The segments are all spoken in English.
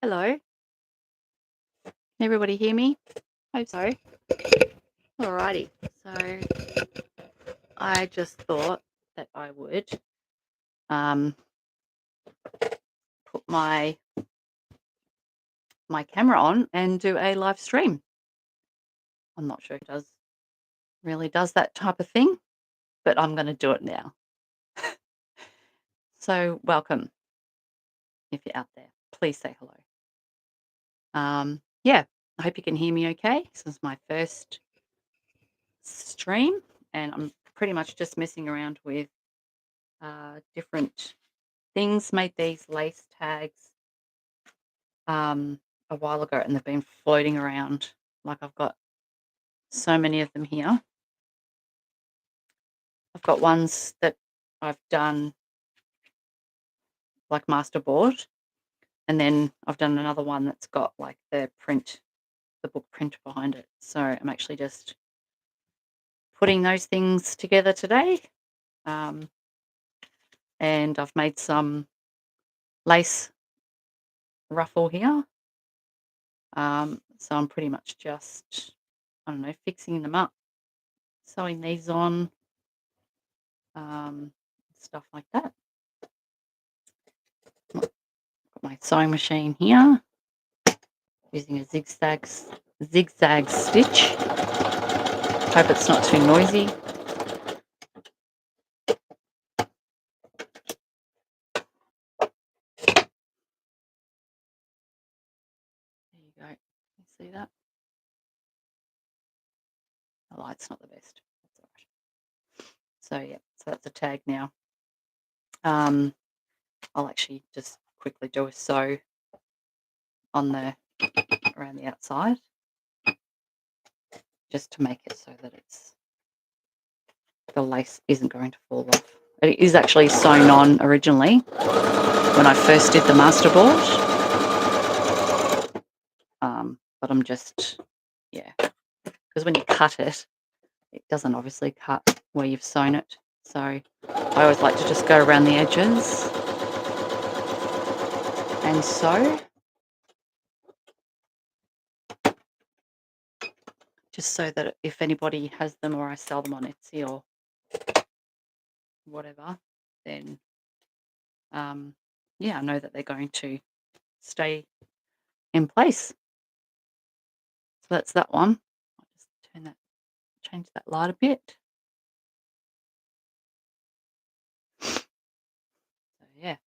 Hello. Can everybody hear me? Hope so. Alrighty. So I just thought that I would put my camera on and do a live stream. I'm not sure if it really does that type of thing, but I'm going to do it now. So welcome. If you're out there, please say hello. Yeah, I hope you can hear me okay. This is my first stream, and I'm pretty much just messing around with different things. Made these lace tags a while ago, and they've been floating around. Like, I've got so many of them here. I've got ones that I've done like masterboard, and then I've done another one that's got like the book print behind it. So I'm actually just putting those things together today. And I've made some lace ruffle here. So I'm pretty much just, I don't know, fixing them up, sewing these on, stuff like that. Got my sewing machine here, using a zigzag stitch. Hope it's not too noisy. There you go. You see that? The light's not the best. That's all right. So yeah, so that's a tag now. I'll actually just quickly do a sew on around the outside, just to make it so that the lace isn't going to fall off. It is actually sewn on originally when I first did the masterboard. But I'm just, yeah, because when you cut it, it doesn't obviously cut where you've sewn it. So I always like to just go around the edges and sew. Just so that if anybody has them or I sell them on Etsy or whatever, then yeah, I know that they're going to stay in place. So that's that one. I'll just change that light a bit. So yeah, I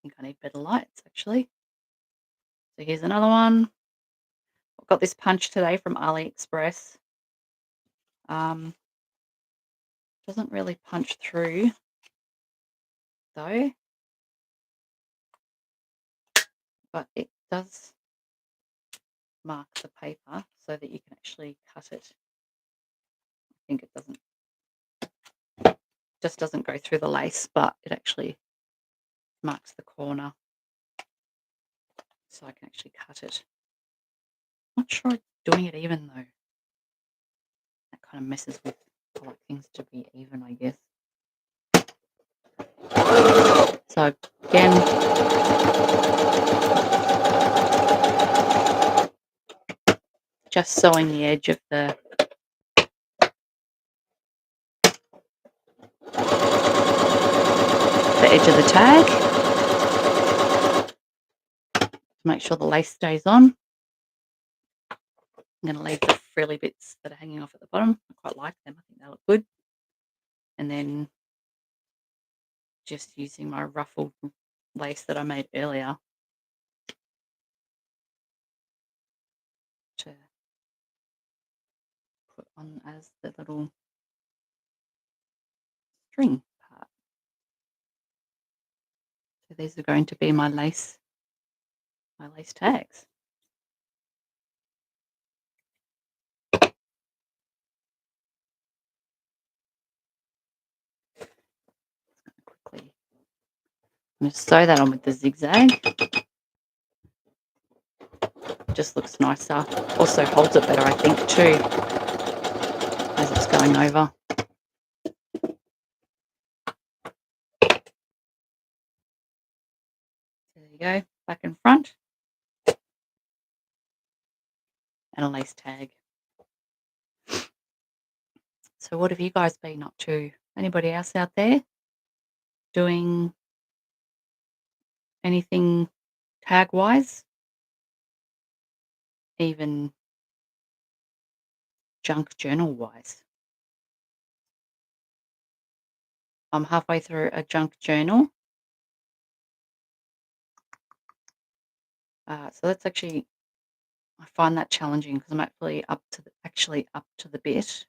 think I need better lights actually. So here's another one. I've got this punch today from AliExpress. Doesn't really punch through though, but it does mark the paper so that you can actually cut it. I think it just doesn't go through the lace, but it actually marks the corner so I can actually cut it. Not sure it's doing it even though. That kind of messes with, I like things to be even, I guess. So again, just sewing the edge of the tag to make sure the lace stays on. I'm going to leave the frilly bits that are hanging off at the bottom. I quite like them. I think they look good. And then just using my ruffled lace that I made earlier to put on as the little string part. So these are going to be my lace tags. Quickly, I'm going to sew that on with the zigzag. Just looks nicer. Also holds it better, I think, too, as it's going over. There you go. back and front, and a lace tag. So what have you guys been up to? Anybody else out there doing anything tag-wise? Even junk journal-wise? I'm halfway through a junk journal. So that's actually I find that challenging because I'm actually up to the bit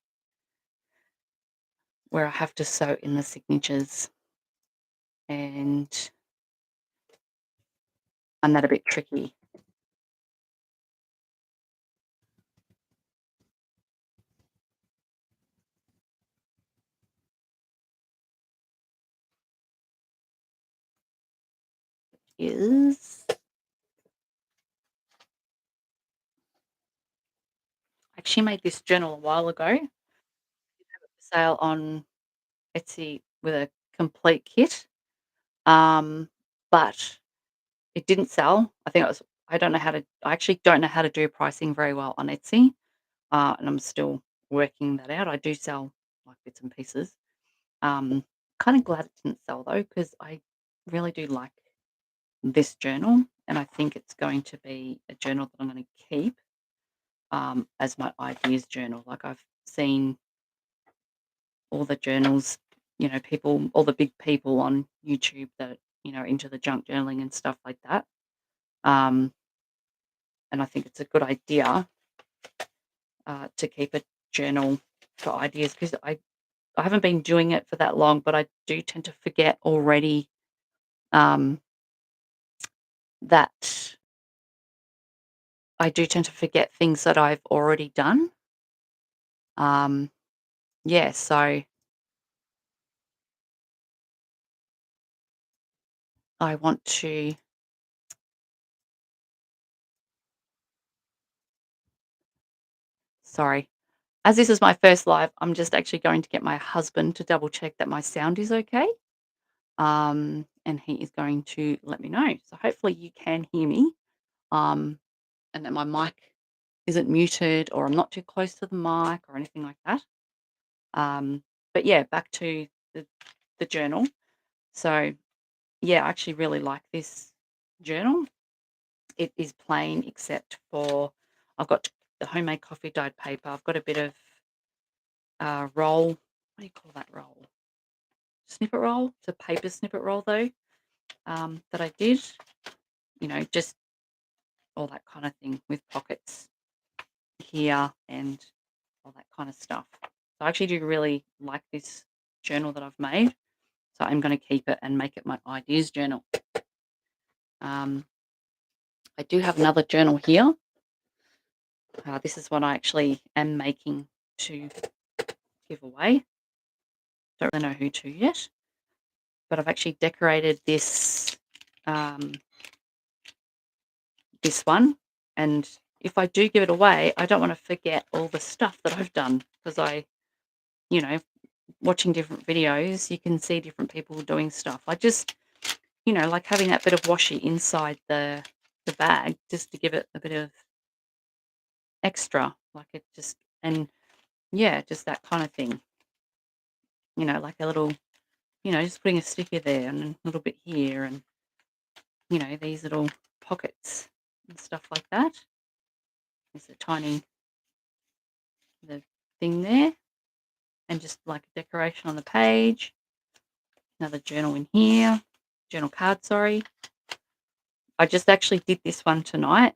where I have to sew in the signatures, and find that a bit tricky. Is I actually made this journal a while ago. Have it for sale on Etsy with a complete kit, um, but it didn't sell. I actually don't know how to do pricing very well on Etsy, and I'm still working that out. I do sell, like, bits and pieces. Kinda glad it didn't sell though, because I really do like this journal, and I think it's going to be a journal that I'm gonna keep, as my ideas journal. Like, I've seen all the journals, all the big people on YouTube that, are into the junk journaling and stuff like that. Um, and I think it's a good idea, to keep a journal for ideas because I haven't been doing it for that long, but I do tend to forget already, um, that I do tend to forget things that I've already done. Um, yeah, so I want to sorry. As this is my first live, I'm just actually going to get my husband to double check that my sound is okay. And he is going to let me know. So hopefully you can hear me, and that my mic isn't muted or I'm not too close to the mic or anything like that. But yeah, back to the, the journal. So yeah, I actually really like this journal. It is plain except for I've got the homemade coffee dyed paper. I've got a bit of roll. What do you call that roll? Snippet roll. It's a paper snippet roll though, that I did. Just all that kind of thing with pockets here and all that kind of stuff. So I actually do really like this journal that I've made. So I'm going to keep it and make it my ideas journal. Um, I do have another journal here. This is what I actually am making to give away. Don't really know who to yet, but I've actually decorated um, this one. And if I do give it away, I don't want to forget all the stuff that I've done because you know, watching different videos, you can see different people doing stuff. I just, like having that bit of washi inside the bag just to give it a bit of extra, like it just and yeah, just that kind of thing. Like a little, just putting a sticker there and a little bit here and these little pockets and stuff like that. There's a tiny the thing there and just like a decoration on the page. Another journal in here. Journal card, sorry. I just actually did this one tonight.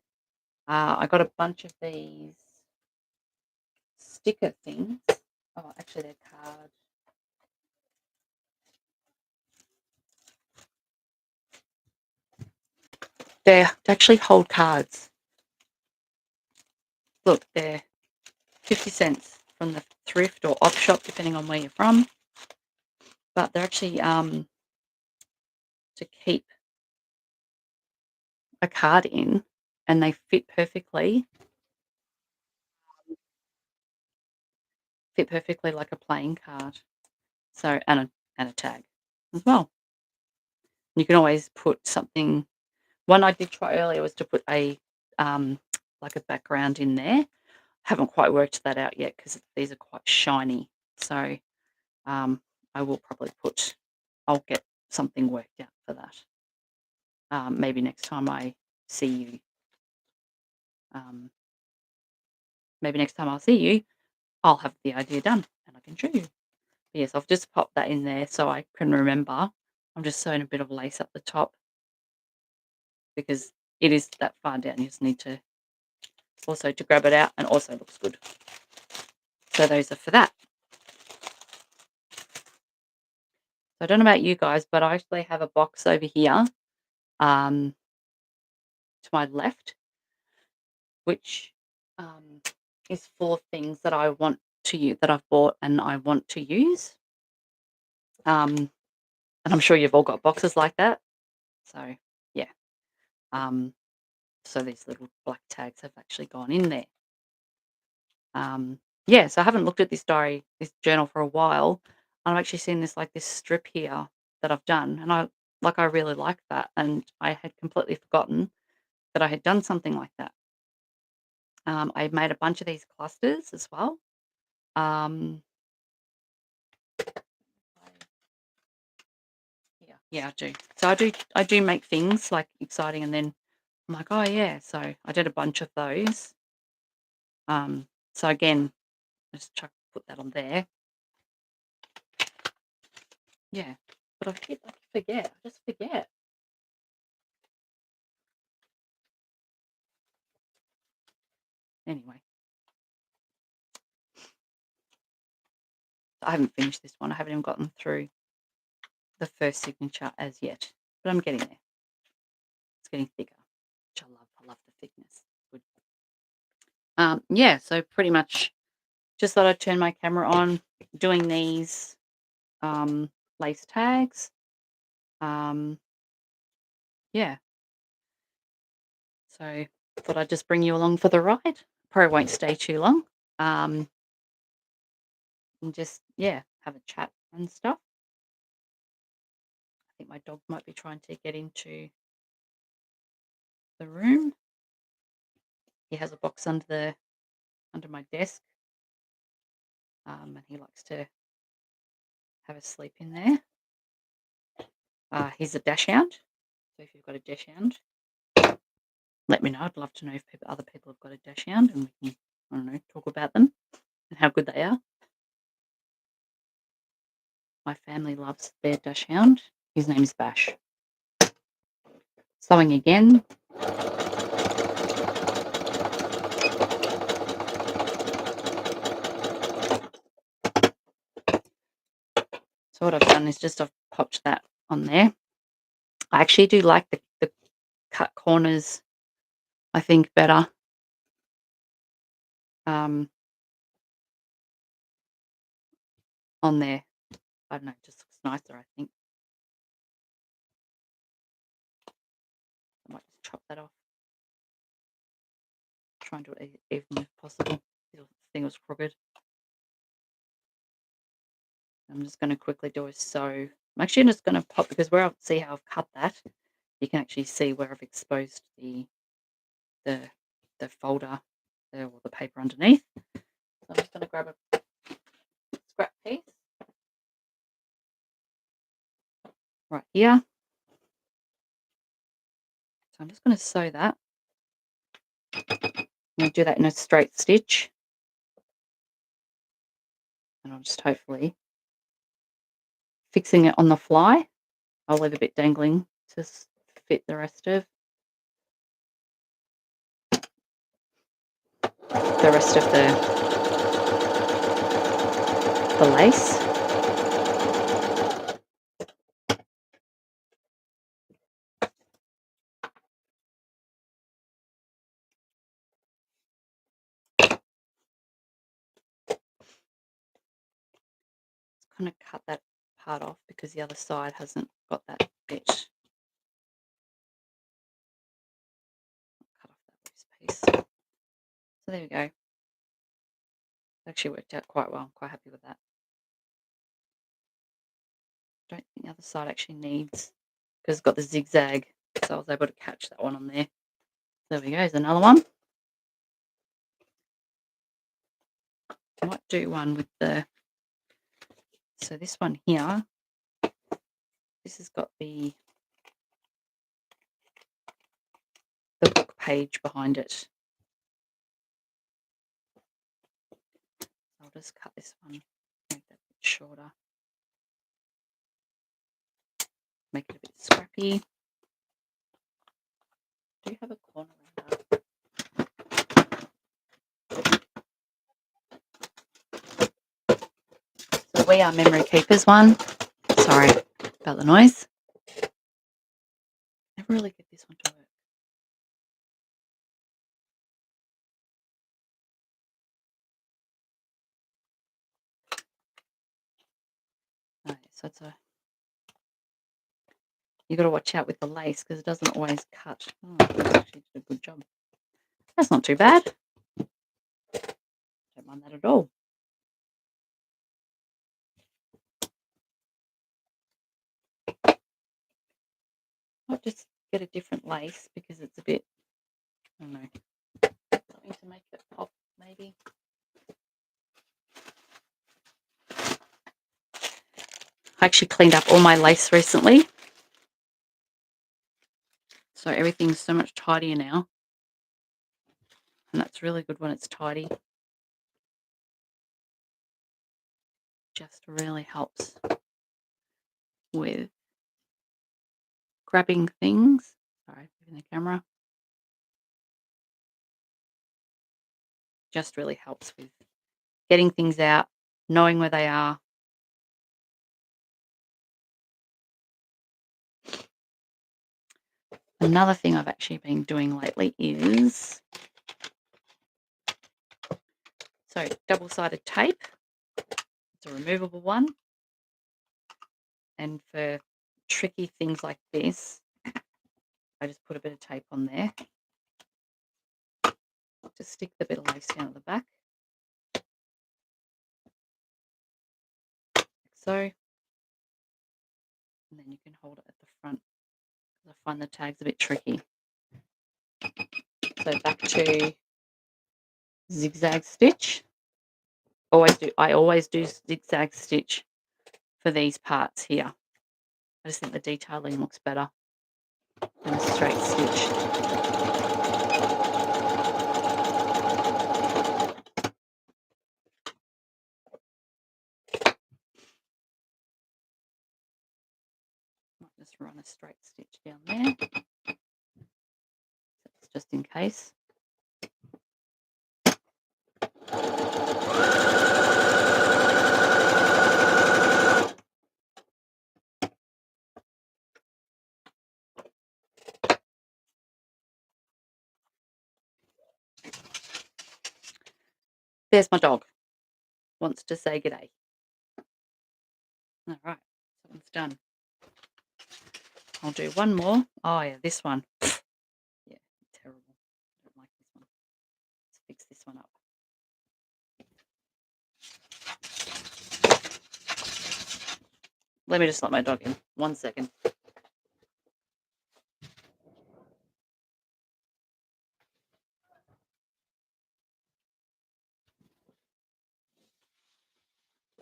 I got a bunch of these sticker things. Oh, actually, they're cards. They actually hold cards. Look, they're 50 cents from the thrift or op shop, depending on where you're from. But they're actually to keep a card in, and they fit perfectly like a playing card. So and a tag as well. You can always put something One I did try earlier was to put um, like a background in there. Haven't quite worked that out yet because these are quite shiny. So, um, I will probably I'll get something worked out for that. Maybe next time I see you, um, maybe next time I'll see you, I'll have the idea done and I can show you. Yes, I've just popped that in there so I can remember. I'm just sewing a bit of lace up the top because it is that far down. You just need to also to grab it out and also looks good. So those are for that. So I don't know about you guys, but I actually have a box over here um, to my left, which um, is full of things that I want to use, that I've bought and I want to use. And I'm sure you've all got boxes like that. So yeah. Um, so these little black tags have actually gone in there. Yeah, so I haven't looked at this journal for a while. I've actually seen this strip here that I've done, and I really like that, and I had completely forgotten that I had done something like that. I made a bunch of these clusters as well. Um, yeah, I do. So I do make things like exciting, and then I'm like, oh yeah. So I did a bunch of those. So again, put that on there. Yeah, but I forget. I just forget. Anyway, I haven't finished this one. I haven't even gotten through the first signature as yet, but I'm getting there. It's getting thicker, which I love. I love the thickness. Good. Yeah, so pretty much just thought I'd turn my camera on, doing these lace tags. Um, yeah, so thought I'd just bring you along for the ride. Probably won't stay too long. Um, and just, yeah, have a chat and stuff. I think my dog might be trying to get into the room. He has a box under my desk, and he likes to have a sleep in there. He's a dachshund, so if you've got a dachshund, let me know. I'd love to know if other people have got a dachshund, and we can, I don't know, talk about them and how good they are. My family loves their dachshund. His name is Bash. Sewing again. So what I've done is just I've popped that on there. I actually do like the cut corners, I think, better. On there. I don't know, it just looks nicer, I think. I might just chop that off. Try and do it even if possible. The thing was crooked. I'm just going to quickly do a sew. I'm actually just going to pop because see how I've cut that. You can actually see where I've exposed the the folder or the paper underneath. So I'm just going to grab a scrap piece right here. So I'm just going to sew that. I'm going to do that in a straight stitch. And I'll just hopefully fixing it on the fly. I'll leave a bit dangling to fit the rest of the lace. Kind of cut that part off because the other side hasn't got that bit. Cut off that loose piece. So there we go. It actually worked out quite well. I'm quite happy with that. I don't think the other side actually needs, because it's got the zigzag so I was able to catch that one on there. There we go, there's another one. I might do one with so this one here, this has got the book page behind it. I'll just cut this one, make that a bit shorter. Make it a bit scrappy. Do you have a corner around that? So we are memory keepers one. Sorry about the noise. Never really get this one to work. No, so it's you got to watch out with the lace because it doesn't always cut. Oh, I actually did a good job. That's not too bad. Don't mind that at all. I'll just get a different lace because it's a bit, I don't know, something to make it pop maybe. I actually cleaned up all my lace recently. So everything's so much tidier now. And that's really good when it's tidy. Just really helps with grabbing things. Sorry, moving the camera. Just really helps with getting things out, knowing where they are. Another thing I've actually been doing lately is double-sided tape. It's a removable one. And for tricky things like this, I just put a bit of tape on there. Just stick the bit of lace down at the back. Like so. And then you can hold it at the front. I find the tags a bit tricky. So back to zigzag stitch. I always do zigzag stitch for these parts here. I just think the detailing looks better than a straight stitch. Might just run a straight stitch down there. That's just in case. There's my dog. Wants to say g'day. All right, that one's done. I'll do one more. Oh yeah, this one. Yeah, terrible. I don't like this one. Let's fix this one up. Let me just let my dog in. 1 second.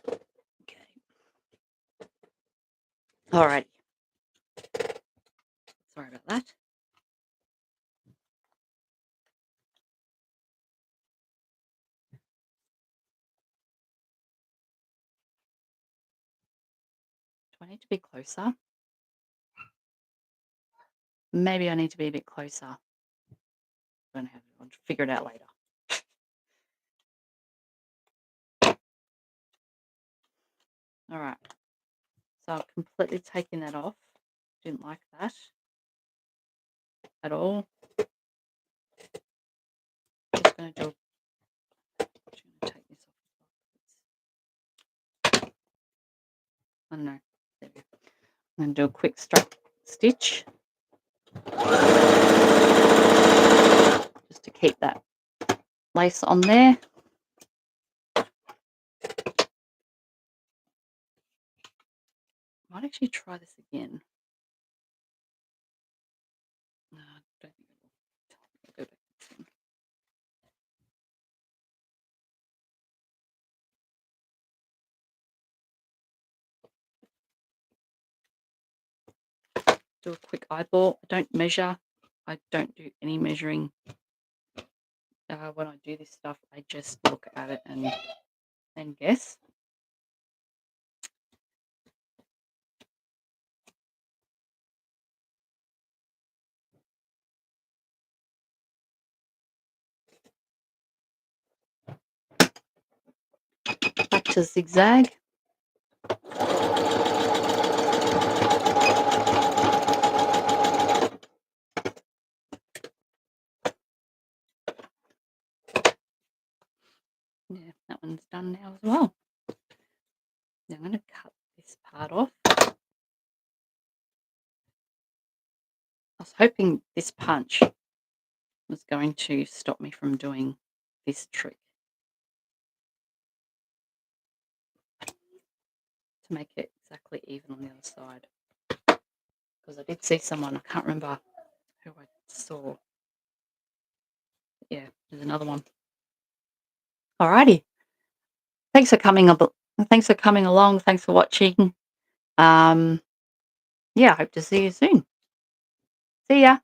Okay. All right. Sorry about that. Do I need to be closer? Maybe I need to be a bit closer. I don't have. I'll figure it out later. All right. So I've completely taken that off. Didn't like that at all. Just going to do. Just going to take this off. I don't know. There we go. I'm going to do a quick strap stitch. Just to keep that lace on there. Might actually try this again. do a quick eyeball. I don't measure. I don't do any measuring. When I do this stuff, I just look at it and guess. Back to zigzag. Yeah, that one's done now as well. Now I'm going to cut this part off. I was hoping this punch was going to stop me from doing this trick to make it exactly even on the other side. Because I did see someone, I can't remember who I saw. Yeah, there's another one. Alrighty. Thanks for coming thanks for coming along. Thanks for watching. Yeah, I hope to see you soon. See ya.